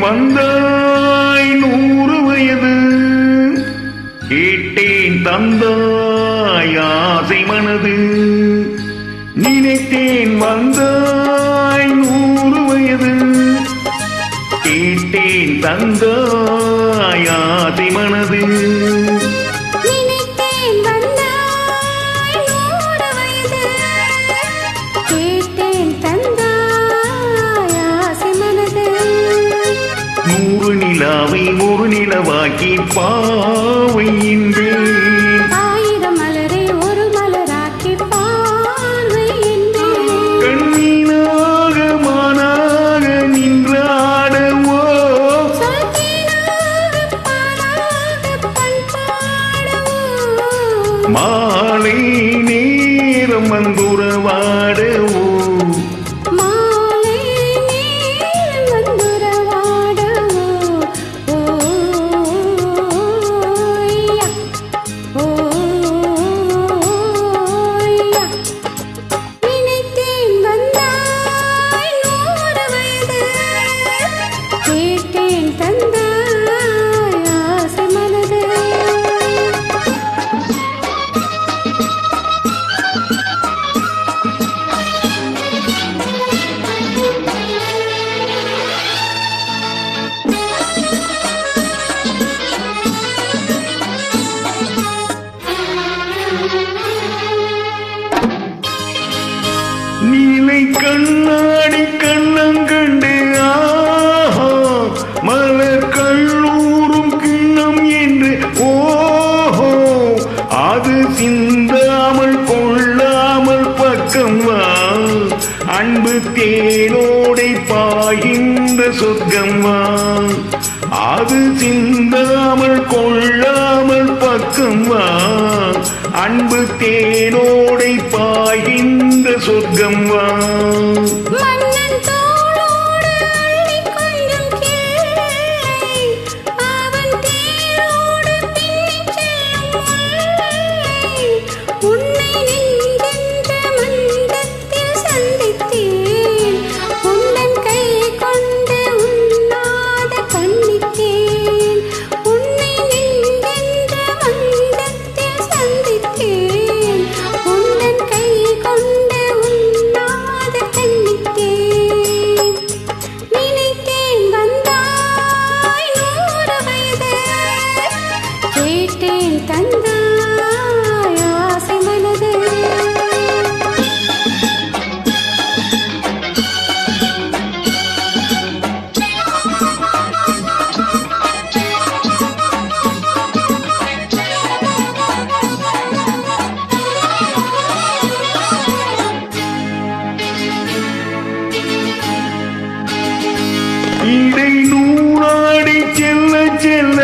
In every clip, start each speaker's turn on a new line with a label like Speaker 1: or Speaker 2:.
Speaker 1: வந்தாய் 100 வயது கேட்டேன் தந்தாய் ஆசை மனது நினைத்தேன் வந்தாய் 100 வயது கேட்டேன் தந்தாய் ஆசை மனது நிலாவை ஒரு நிலவாக்கி பாவை என்றேன்
Speaker 2: 1000 மலரை ஒரு மலராக்கி பார்வை என்றேன்
Speaker 1: கண்ணீனாக மானாக நின்றாடவோ மாலை நேரம் வந்துறவாடவோ நீலை கண்ணாடி கண்ணங்கண்டு ஆஹா மலர் கல்லூரும் கிண்ணம் என்று ஓஹோ அது சிந்தாமல் கொள்ளாமல் பக்கம் வா அன்பு தேனோடை பாய்கின்ற சொர்க்கம் வா அது சிந்தாமல் கொள்ளாமல் பக்கம் வா அன்பு தேனோடை பாய்கின்ற சொர்க்கம் வா இடை நூறாடி செல்ல செல்ல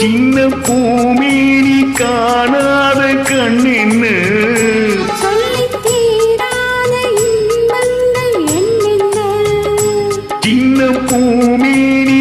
Speaker 1: சின்ன பூமேனி காணாத கண்ணென்னு சின்ன பூமேனி